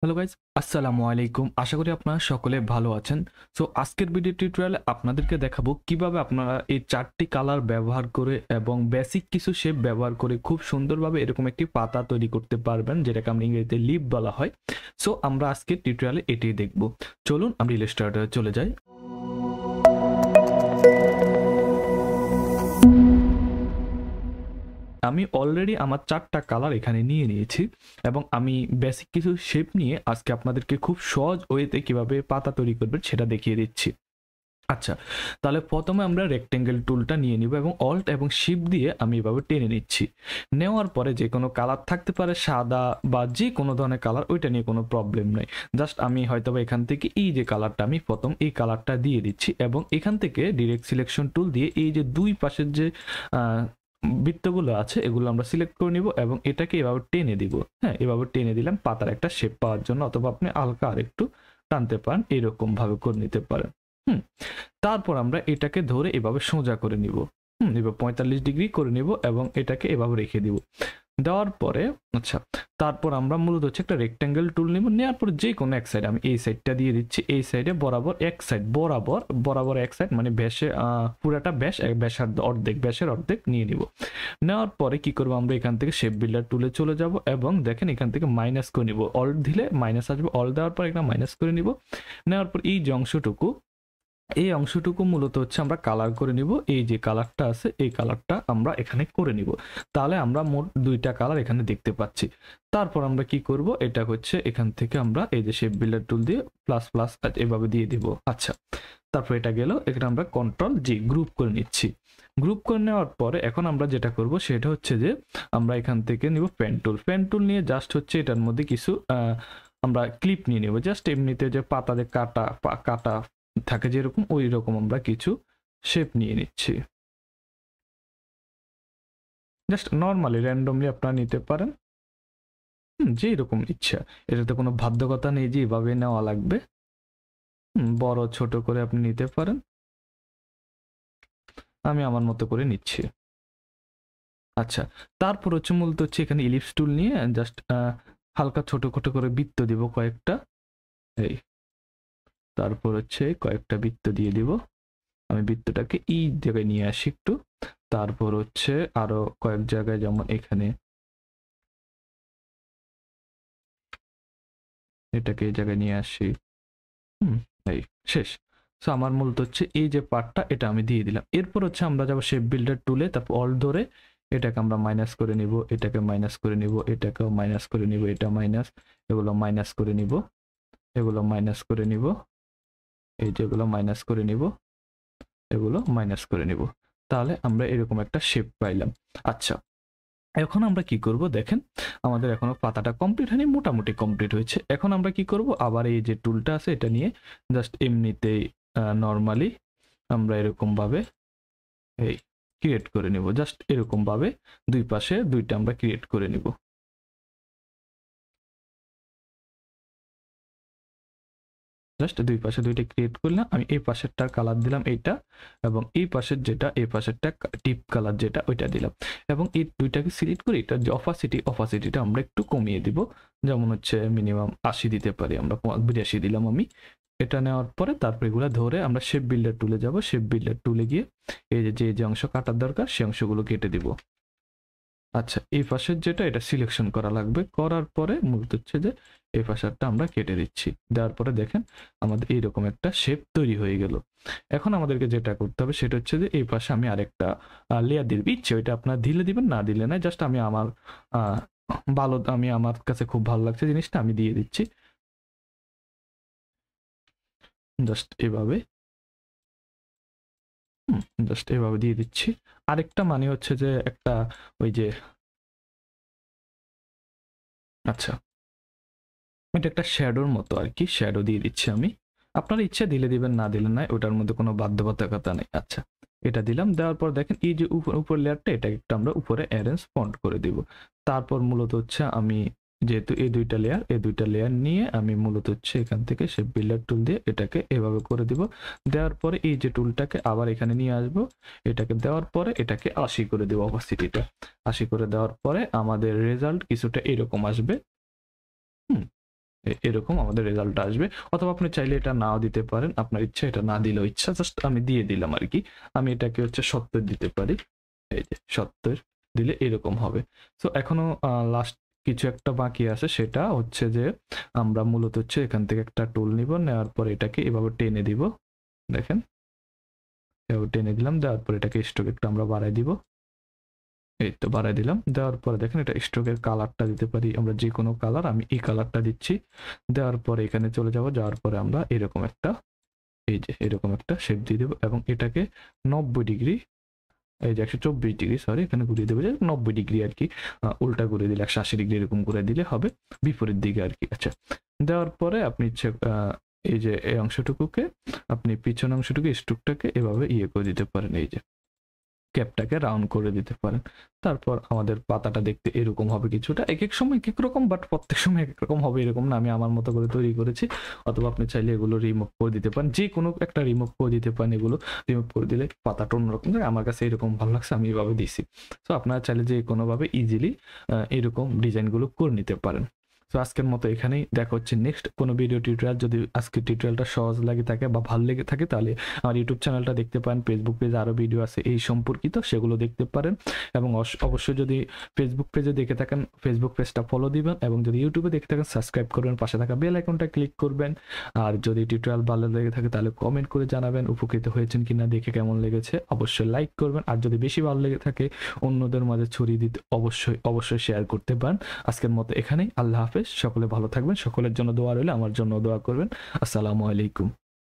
Hello guys, আসসালামু আলাইকুম। আশা করি আপনারা সকলে ভালো আছেন। সো আজকের ভিডিও টিউটোরিয়ালে আপনাদেরকে দেখাবো কিভাবে আপনারা এই 4টি কালার ব্যবহার করে এবং বেসিক কিছু শেপ ব্যবহার করে খুব সুন্দরভাবে এরকম একটি পাতা তৈরি করতে পারবেন, যেটাকে আমরা ইংরেজিতে লিফ বলা হয়। সো আমরা আজকের টিউটোরিয়ালে এটাই দেখব। চলুন আমরা ইলাস্ট্রেটরে চলে যাই। আমি অলরেডি আমার 4টা কালার এখানে নিয়ে নিয়েছি এবং আমি বেসিক কিছু শেপ নিয়ে আজকে আপনাদেরকে খুব সহজ ওয়েতে কিভাবে পাতা তৈরি করবেন সেটা দেখিয়ে দিচ্ছি। আচ্ছা, তাহলে প্রথমে আমরা রেক্টেঙ্গেল টুলটা নিয়ে নিব এবং অল্ট এবং শিফট দিয়ে আমি এভাবে টেনে নিচ্ছি। নেওয়ার পরে যে কোনো কালার থাকতে পারে, সাদা বা যে কোনো ধরনের কালার, ওইটা নিয়ে কোনো প্রবলেম নেই। জাস্ট আমি হয়তো এখান থেকে এই যে কালারটা আমি প্রথম এই কালারটা দিয়ে দিচ্ছি এবং এখান থেকে ডিরেক্ট সিলেকশন টুল দিয়ে এই যে দুই পাশের যে বৃত্তগুলো আছে এগুলো আমরা সিলেক্ট করে নিব এবং এটাকে এভাবে টেনে দিব। হ্যাঁ, এভাবে টেনে দিলাম পাতার একটা শেপ পাওয়ার জন্য, অথবা আপনি হালকা আর একটু টানতে পারেন, এরকম ভাবে করে নিতে পারেন। তারপর আমরা এটাকে ধরে এভাবে সোজা করে নিব। এবার 45 ডিগ্রি করে নিব এবং এটাকে এভাবে রেখে দিব। দেওয়ার পরে আচ্ছা, তারপর আমরা মূলত হচ্ছে একটা রেক্ট্যাঙ্গেল টুল নিব। নেওয়ার পর যে কোনো এক সাইড, আমি এই সাইডটা দিয়ে দিচ্ছি, এই সাইডে বরাবর এক সাইড বরাবর এক সাইড মানে ব্যাসে পুরাটা ব্যাসার্ধ অর্ধেক, ব্যাসের অর্ধেক নিয়ে নিব। নেওয়ার পরে কি করবো, আমরা এখান থেকে শেপ বিল্ডার টুলে চলে যাব এবং দেখেন এখান থেকে মাইনাস করে নিব। অল্ট দিলে মাইনাস আসবে, অল্ট দেওয়ার পর একটা মাইনাস করে নিব। নেওয়ার পর এই যে অংশটুকু, এই অংশটুকু মূলত হচ্ছে আমরা কালার করে নিব। এই যে কালারটা আছে এই কালারটা আমরা এখানে করে নিব, তাহলে আমরা মোট দুইটা কালার এখানে দেখতে পাচ্ছি। তারপর আমরা কি করব, এটা হচ্ছে এখান থেকে আমরা এই যে শেপ বিল্ডার টুল দিয়ে প্লাস প্লাস এভাবে দিয়ে দিব। আচ্ছা, তারপর এটা গেল, এখানে আমরা কন্ট্রোল জি গ্রুপ করে নিচ্ছি। গ্রুপ করে নেওয়ার পরে এখন আমরা যেটা করব সেটা হচ্ছে যে আমরা এখান থেকে নিব পেন টুল নিয়ে জাস্ট হচ্ছে এটার মধ্যে কিছু আমরা ক্লিপ নিয়ে নেব। জাস্ট এমনিতে যে পাতাতে কাটা থাকে যেরকম, ওই রকম আমরা কিছু শেপ নিয়ে নিচ্ছি। জাস্ট নর্মালি র্যান্ডমলি আপনারা নিতে পারেন, যে এরকম ইচ্ছা। এটাতে কোনো বাধ্যকতা নেই যে এভাবে নেওয়া লাগবে। বড় ছোট করে আপনি নিতে পারেন, আমি আমার মতো করে নিচ্ছি। আচ্ছা, তারপর হচ্ছে মূলত হচ্ছে এখানে ইলিপস টুল নিয়ে জাস্ট হালকা ছোট ছোট করে বৃত্ত দিব কয়েকটা। এই তারপর হচ্ছে কয়েকটা বৃত্ত দিয়ে দিব। আমি বৃত্তটাকে এই জায়গায় নিয়ে আসি একটু। তারপর হচ্ছে আরো কয়েক জায়গায়, যেমন এখানে এটাকে এই জায়গায় নিয়ে আসি। এই শেষ। সো আমার মূলত হচ্ছে এই যে পার্টটা এটা আমি দিয়ে দিলাম। এরপর হচ্ছে আমরা যাবো শেপ বিল্ডার টুলে, তারপর অল্ট ধরে এটাকে আমরা মাইনাস করে নিব, এটাকে মাইনাস করে নিব, এটাকেও মাইনাস করে নিব, এটা মাইনাস, এগুলো মাইনাস করে নিব, এগুলো মাইনাস করে নিব, এই যেগুলো মাইনাস করে নিব, এগুলো মাইনাস করে নিব। তাহলে আমরা এরকম একটা শেপ পাইলাম। আচ্ছা, এখন আমরা কি করব, দেখেন আমাদের এখনো পাতাটা কমপ্লিট হয়নি, মোটামুটি কমপ্লিট হয়েছে। এখন আমরা কি করব, আবার এই যে টুলটা আছে এটা নিয়ে জাস্ট এমনিতেই নর্মালি আমরা এরকম ভাবে এই ক্রিয়েট করে নিব। জাস্ট এরকম ভাবে দুই পাশে দুইটা আমরা ক্রিয়েট করে নিব। জাস্ট দুই পাশে দুইটা ক্রিয়েট করলাম। আমি এই পাশেরটার কালার দিলাম এইটা, এবং এই পাশের যেটা এই পাশেরটা টিপ কালার যেটা ওইটা দিলাম, এবং এই দুইটাকে সিলেক্ট করে এটার যে অপাসিটিটা আমরা একটু কমিয়ে দিব। যেমন হচ্ছে মিনিমাম 80 দিতে পারি, আমরা 82 দিলাম আমি। এটা নেওয়ার পরে তারপর এগুলো ধরে আমরা শেপ বিল্ডার টুলে যাব। শেপ বিল্ডার টুলে গিয়ে এই যে অংশ কাটার দরকার সেই অংশগুলো কেটে দিব। আচ্ছা, এই পাশের যেটা এটা সিলেকশন করা লাগবে, করার পরে মূলত হচ্ছে যে এই পাশেরটা আমরা কেটে দিচ্ছি। দেওয়ার পরে দেখেন আমাদের এইরকম একটা শেপ তৈরি হয়ে গেল। এখন আমাদেরকে যেটা করতে হবে সেটা হচ্ছে যে এই পাশে আমি আরেকটা লেয়ার দিয়ে ইচ্ছে ওইটা আপনার দিলে দিবেন, না দিলে না। জাস্ট আমি আমার আমার কাছে খুব ভালো লাগছে জিনিসটা, আমি দিয়ে দিচ্ছি জাস্ট এভাবে। জাস্ট এভাবে দিয়ে দিচ্ছি। আরেকটা মানে হচ্ছে যে একটা ওই যে আচ্ছা, এটা একটা শ্যাডোর মতো আর কি, শ্যাডো দিয়ে দিচ্ছি আমি। আপনার ইচ্ছা দিলে দিবেন, না দিলে নাই, ওটার মধ্যে কোনো বাধ্যবাধকতা নেই। আচ্ছা, এটা দিলাম। দেওয়ার পর দেখেন এই যে উপর লেয়ারটা এটা একটা আমরা উপরে অ্যারেঞ্জ ফন্ট করে দিব। তারপর মূলত হচ্ছে আমি যেহেতু এই দুইটা লেয়ার নিয়ে আমি মূলত হচ্ছে এখান থেকে শেপ বিল্ডার টুল দিয়ে এটাকে এভাবে করে দিব। দেওয়ার পরে এই যে টুলটাকে আবার এখানে নিয়ে আসবো, এটাকে দেওয়ার পরে এটাকে 80 করে দেবো, অপাসিটিটা 80 করে দেওয়ার পরে আমাদের রেজাল্ট কিছুটা এরকম আসবে। হুম এরকম আমাদের রেজাল্টটা আসবে। অথবা আপনি চাইলে এটা নাও দিতে পারেন, আপনার ইচ্ছা, এটা না দিলেও ইচ্ছা, জাস্ট আমি দিয়ে দিলাম আর কি। আমি এটাকে হচ্ছে 70 দিতে পারি, এই যে 70 দিলে এরকম হবে। সো এখনো লাস্ট কিছু একটা বাকি আছে, সেটা হচ্ছে যে আমরা মূলত হচ্ছে এখান থেকে একটা টুল নিব, নেওয়ার পর এটাকে এভাবে টেনে দিব, দেখেন এভাবে টেনে দিলাম, দেওয়ার পর এটাকে স্ট্রোক একটু আমরা বাড়াই দিব, এই তো বাড়াই দিলাম। দেওয়ার পরে দেখেন এটা স্ট্রোকের কালারটা দিতে পারি আমরা, যে কোনো কালার, আমি এই কালারটা দিচ্ছি। দেওয়ার পরে এখানে চলে যাব, যাওয়ার পরে আমরা এরকম একটা, এই যে এরকম একটা শেপ দিয়ে দেবো এবং এটাকে 90 ডিগ্রি, এই যে 124 ডিগ্রি, সরি এখানে ঘুরিয়ে দেবো যে 90 ডিগ্রি আর কি, উল্টা ঘুরিয়ে দিলে 180 ডিগ্রি এরকম করে দিলে হবে বিপরীত দিকে আর কি। আচ্ছা, দেওয়ার পরে আপনি ইচ্ছে এই যে এই অংশটুকুকে আপনি পিছন অংশটুকু স্ট্রোকটাকে এভাবে ইয়ে করে দিতে পারেন, এই যে ক্যাপটাকে রাউন্ড করে দিতে পারেন। তারপর আমাদের পাতাটা দেখতে এরকম হবে কিছুটা, এক এক সময় এক এক রকম, বাট প্রত্যেক সময় এক এক রকম হবে এরকম না, আমি আমার মতো করে তৈরি করেছি। অথবা আপনি চাইলে এগুলো রিমুভ করে দিতে পারেন, যে কোনো একটা রিমুভ করে দিতে পারেন, এগুলো রিমুভ করে দিলে পাতাটা অন্যরকম থাকে। আমার কাছে এরকম ভালো লাগছে, আমি এভাবে দিছি। সো আপনারা চাইলে যে কোনোভাবে ইজিলি এরকম ডিজাইনগুলো করে নিতে পারেন। তো আজকের মতো এখানেই, দেখা হচ্ছে নেক্সট কোনো ভিডিও টিউটোরিয়াল। যদি আজকের টিউটোরিয়ালটা সহজ লাগে থাকে বা ভালো লেগে থাকে, তাহলে আমার ইউটিউব চ্যানেলটা দেখতে পারেন, ফেসবুক পেজে আরও ভিডিও আছে এই সম্পর্কিত, সেগুলো দেখতে পারেন। এবং অবশ্যই যদি ফেসবুক পেজে দেখে থাকেন, ফেসবুক পেজটা ফলো দিবেন, এবং যদি ইউটিউবে দেখে থাকেন সাবস্ক্রাইব করবেন, পাশে থাকা বেল আইকনটা ক্লিক করবেন। আর যদি টিউটোরিয়াল ভালো লেগে থাকে তাহলে কমেন্ট করে জানাবেন উপকৃত হয়েছেন কিনা, দেখে কেমন লেগেছে অবশ্যই লাইক করবেন। আর যদি বেশি ভালো লেগে থাকে অন্যদের মাঝে ছড়িয়ে দিতে অবশ্যই শেয়ার করতে পারেন। আজকের মতো এখানেই, আল্লাহ হাফেজ, সকলে ভালো থাকবেন, সকলের জন্য দোয়া রইলে আমার জন্য দোয়া করবেন। আসসালামু আলাইকুম।